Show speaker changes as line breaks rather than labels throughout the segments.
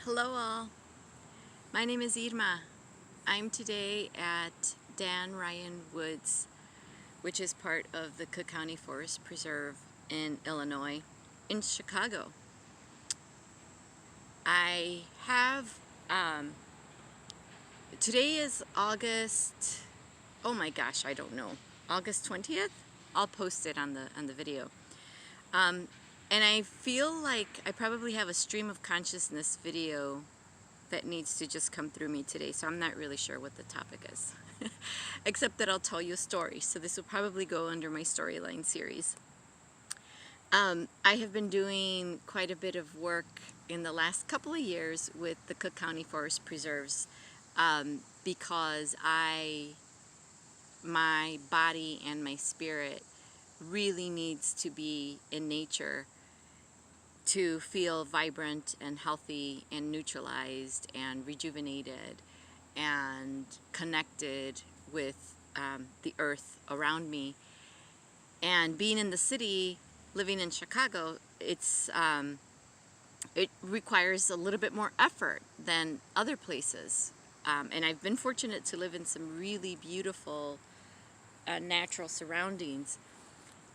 Hello all, my name is Irma. I'm today at Dan Ryan Woods, which is part of the Cook County Forest Preserve in Illinois, in Chicago. I have, today is August, oh my gosh, I don't know, August 20th? I'll post it on the video. And I feel like I probably have a stream of consciousness video that needs to just come through me today, so I'm not really sure what the topic is. Except that I'll tell you a story, so this will probably go under my storyline series. I have been doing quite a bit of work in the last couple of years with the Cook County Forest Preserves because my body and my spirit really needs to be in nature to feel vibrant and healthy and neutralized and rejuvenated and connected with the earth around me. And being in the city, living in Chicago, it requires a little bit more effort than other places. And I've been fortunate to live in some really beautiful natural surroundings.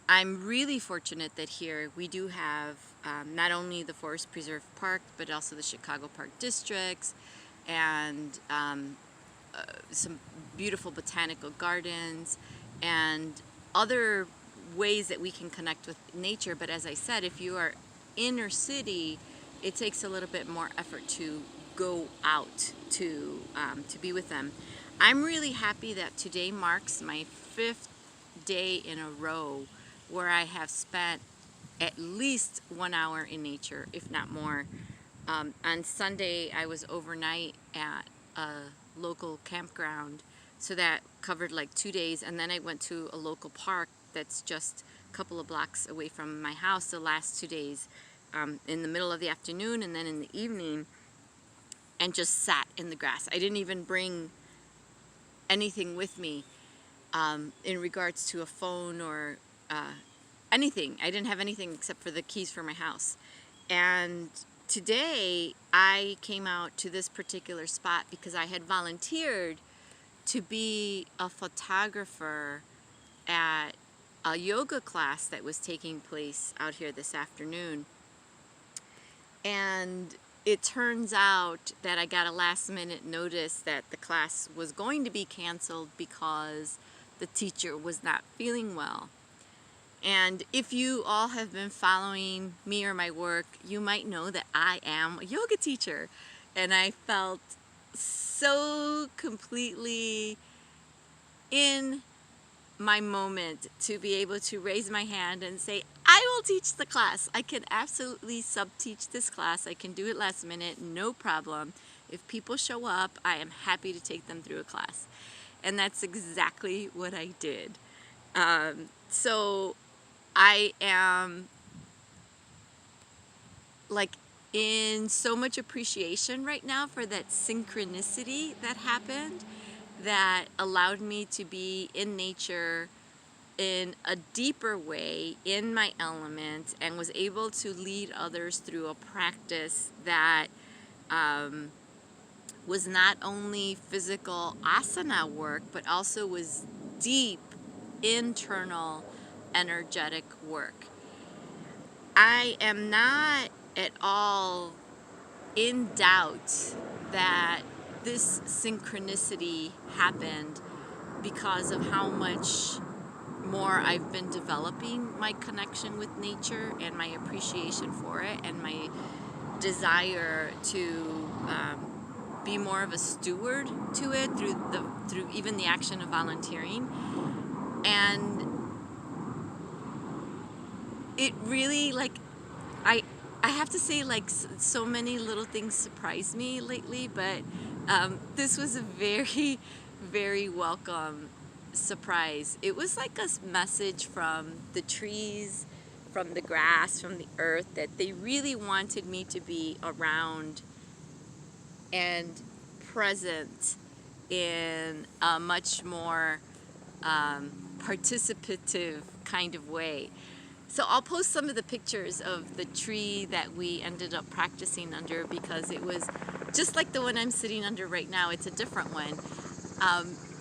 I'm really fortunate that here we do have not only the Forest Preserve Park, but also the Chicago Park Districts and some beautiful botanical gardens and other ways that we can connect with nature. But as I said, if you are inner city, it takes a little bit more effort to go out to be with them. I'm really happy that today marks my 5th day in a row where I have spent at least 1 hour in nature, if not more. On Sunday, I was overnight at a local campground, so that covered like 2 days, and then I went to a local park that's just a couple of blocks away from my house the last 2 days, in the middle of the afternoon and then in the evening, and just sat in the grass. I didn't even bring anything with me in regards to a phone or anything. I didn't have anything except for the keys for my house. And today I came out to this particular spot because I had volunteered to be a photographer at a yoga class that was taking place out here this afternoon. And it turns out that I got a last-minute notice that the class was going to be canceled because the teacher was not feeling well. And if you all have been following me or my work, you might know that I am a yoga teacher. And I felt so completely in my moment to be able to raise my hand and say, I will teach the class. I can absolutely sub-teach this class. I can do it last minute, no problem. If people show up, I am happy to take them through a class. And that's exactly what I did. So I am like in so much appreciation right now for that synchronicity that happened, that allowed me to be in nature in a deeper way, in my element, and was able to lead others through a practice that was not only physical asana work, but also was deep internal energetic work. I am not at all in doubt that this synchronicity happened because of how much more I've been developing my connection with nature and my appreciation for it and my desire to be more of a steward to it through even the action of volunteering. And it really, like, I have to say, like, so many little things surprised me lately, but this was a very, very welcome surprise. It was like a message from the trees, from the grass, from the earth, that they really wanted me to be around and present in a much more participative kind of way. So I'll post some of the pictures of the tree that we ended up practicing under, because it was just like the one I'm sitting under right now. It's a different one.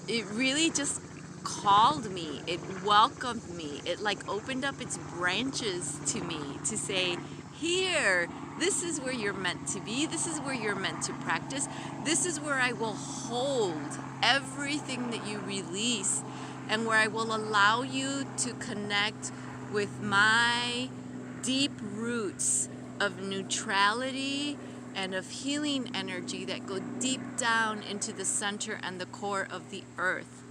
It really just called me. It welcomed me. It like opened up its branches to me to say, here, this is where you're meant to be. This is where you're meant to practice. This is where I will hold everything that you release, and where I will allow you to connect with my deep roots of neutrality and of healing energy that go deep down into the center and the core of the earth.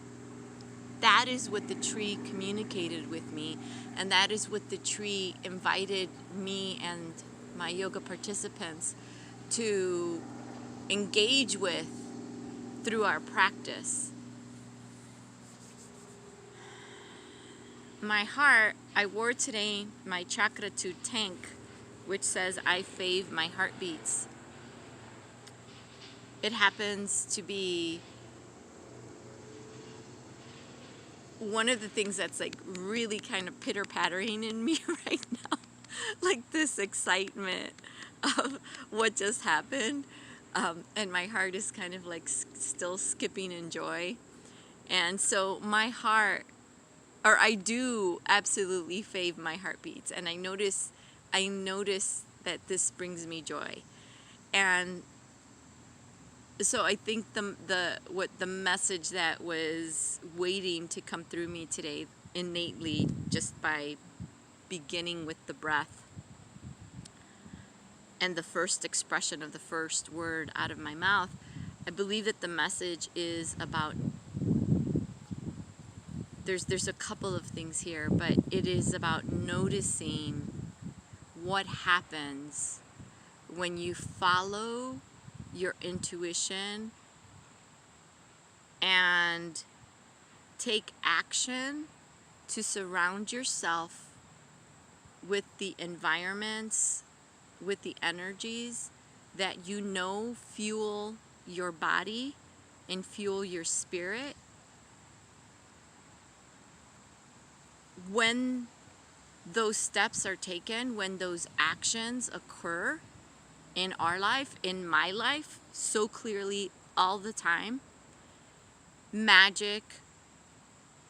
That is what the tree communicated with me, and that is what the tree invited me and my yoga participants to engage with through our practice. My heart, I wore today my chakra 2 tank, which says I fave my heartbeats. It happens to be one of the things that's like really kind of pitter-pattering in me right now. Like this excitement of what just happened. And my heart is kind of like still skipping in joy. And so my heart, or I do absolutely fave my heartbeats, and I notice that this brings me joy. And so I think the message that was waiting to come through me today innately, just by beginning with the breath and the first expression of the first word out of my mouth, I believe that the message is about, there's a couple of things here, but it is about noticing what happens when you follow your intuition and take action to surround yourself with the environments, with the energies that you know fuel your body and fuel your spirit. When those steps are taken, when those actions occur in our life, in my life, so clearly all the time, magic,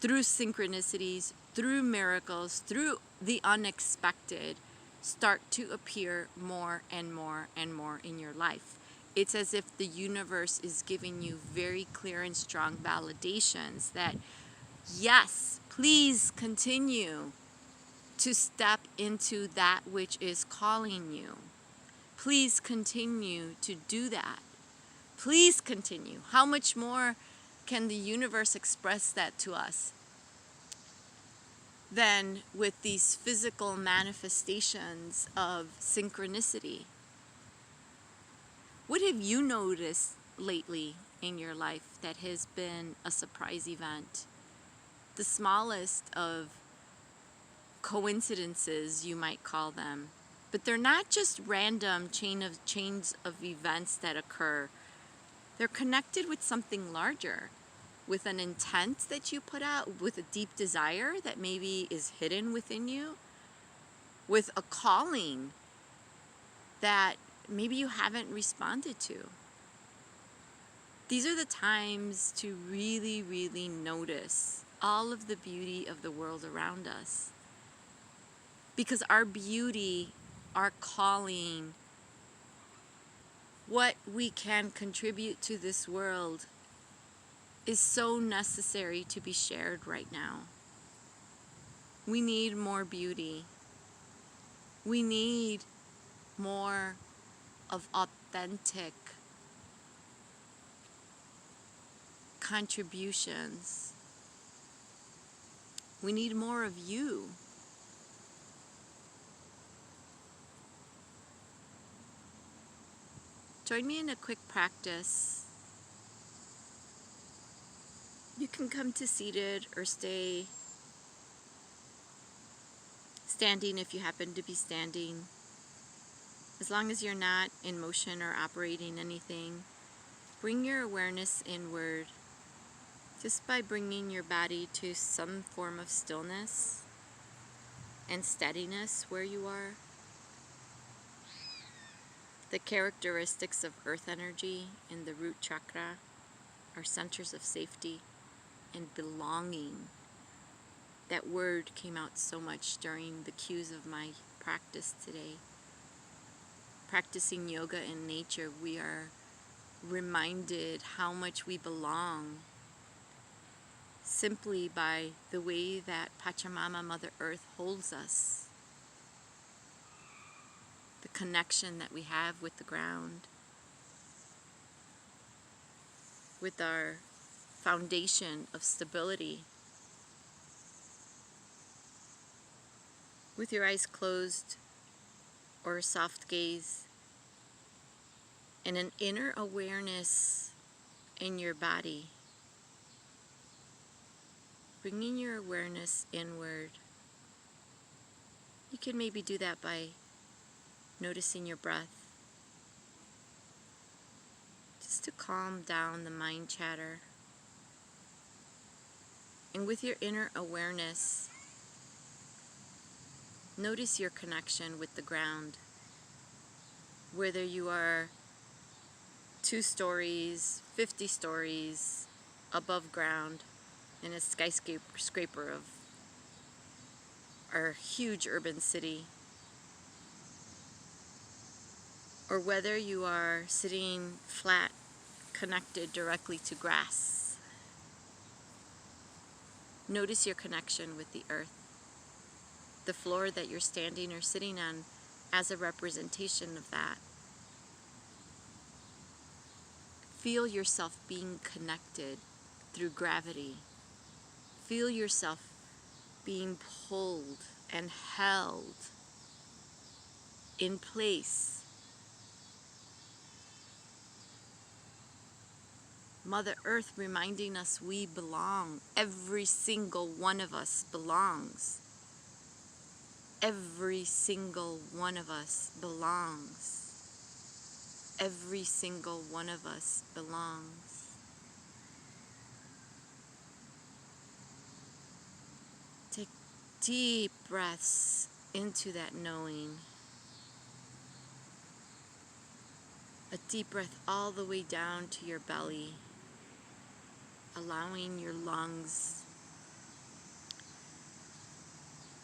through synchronicities, through miracles, through the unexpected, start to appear more and more and more in your life. It's as if the universe is giving you very clear and strong validations that, yes, please continue to step into that which is calling you. Please continue to do that. Please continue. How much more can the universe express that to us than with these physical manifestations of synchronicity? What have you noticed lately in your life that has been a surprise event? The smallest of coincidences, you might call them. But they're not just random chains of events that occur. They're connected with something larger, with an intent that you put out, with a deep desire that maybe is hidden within you, with a calling that maybe you haven't responded to. These are the times to really, really notice all of the beauty of the world around us. Because our beauty, our calling, what we can contribute to this world is so necessary to be shared right now. We need more beauty. We need more of authentic contributions. We need more of you. Join me in a quick practice. You can come to seated or stay standing if you happen to be standing. As long as you're not in motion or operating anything, bring your awareness inward just by bringing your body to some form of stillness. and steadiness where you are. The characteristics of earth energy in the root chakra are centers of safety and belonging. That word came out so much during the cues of my practice today. Practicing yoga in nature, we are reminded how much we belong simply by the way that Pachamama, Mother Earth, holds us. The connection that we have with the ground, with our foundation of stability. With your eyes closed or a soft gaze, and an inner awareness in your body, bringing your awareness inward. You can maybe do that by noticing your breath, just to calm down the mind chatter. And with your inner awareness, notice your connection with the ground. Whether you are 2 stories, 50 stories above ground in a skyscraper of our huge urban city, or whether you are sitting flat, connected directly to grass. Notice your connection with the earth, the floor that you're standing or sitting on as a representation of that. Feel yourself being connected through gravity. Feel yourself being pulled and held in place. Mother Earth reminding us we belong. Every single one of us belongs. Every single one of us belongs. Every single one of us belongs. Take deep breaths into that knowing. A deep breath all the way down to your belly, allowing your lungs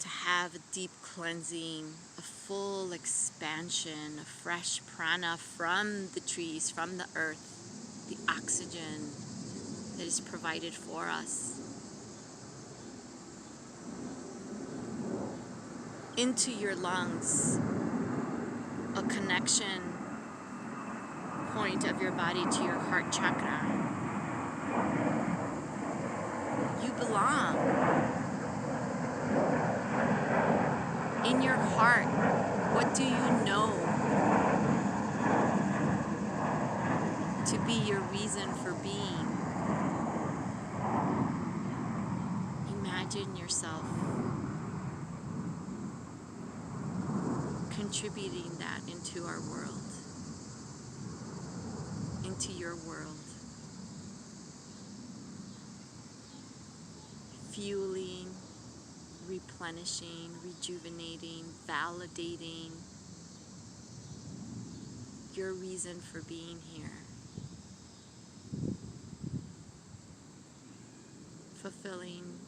to have a deep cleansing, a full expansion of fresh prana from the trees, from the earth, the oxygen that is provided for us. Into your lungs, a connection point of your body to your heart chakra. You belong. In your heart, what do you know to be your reason for being? Imagine yourself contributing that into our world, into your world, fueling, replenishing, rejuvenating, validating your reason for being here. Fulfilling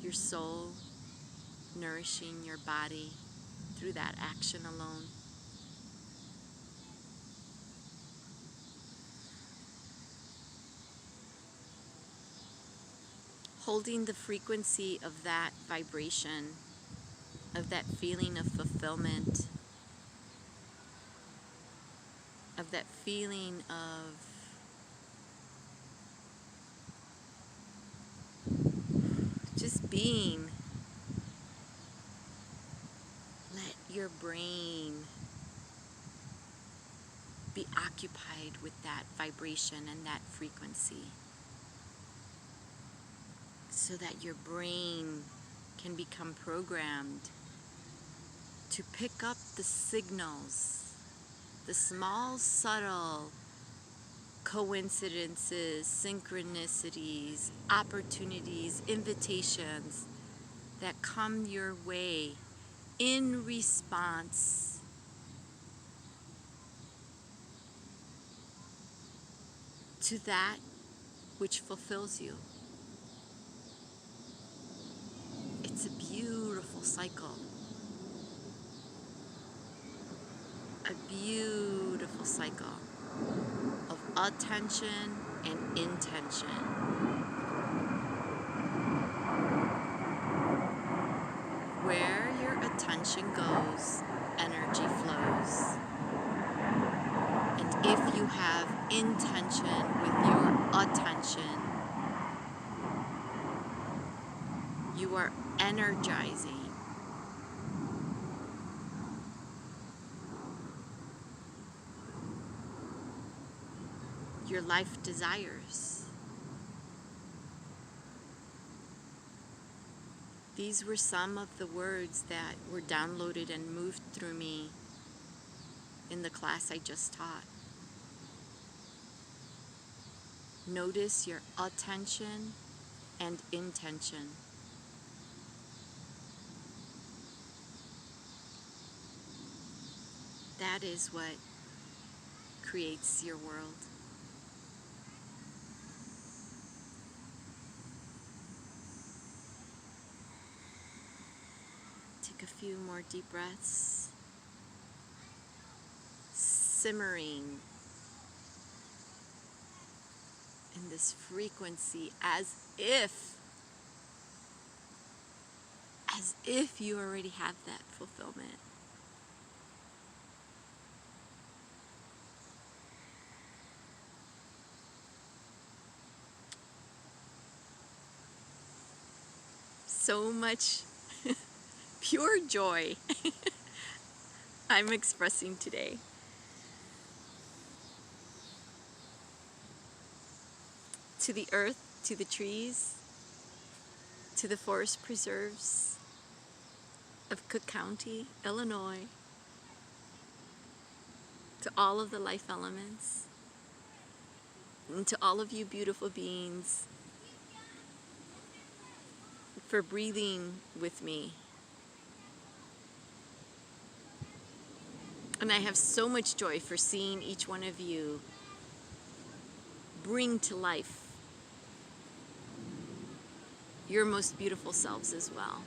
your soul, nourishing your body through that action alone. Holding the frequency of that vibration, of that feeling of fulfillment, of that feeling of just being. Let your brain be occupied with that vibration and that frequency, so that your brain can become programmed to pick up the signals, the small, subtle coincidences, synchronicities, opportunities, invitations that come your way in response to that which fulfills you. It's a beautiful cycle. A beautiful cycle of attention and intention. Where your attention goes, energy flows. And if you have intention with your attention, you are energizing your life desires. These were some of the words that were downloaded and moved through me in the class I just taught. Notice your attention and intention. That is what creates your world. Take a few more deep breaths, simmering in this frequency as if you already have that fulfillment. So much pure joy I'm expressing today. To the earth, to the trees, to the forest preserves of Cook County, Illinois, to all of the life elements, and to all of you beautiful beings for breathing with me. And I have so much joy for seeing each one of you bring to life your most beautiful selves as well.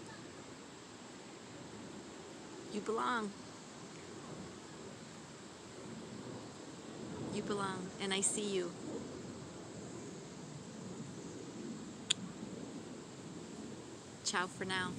You belong. You belong, and I see you. Ciao for now.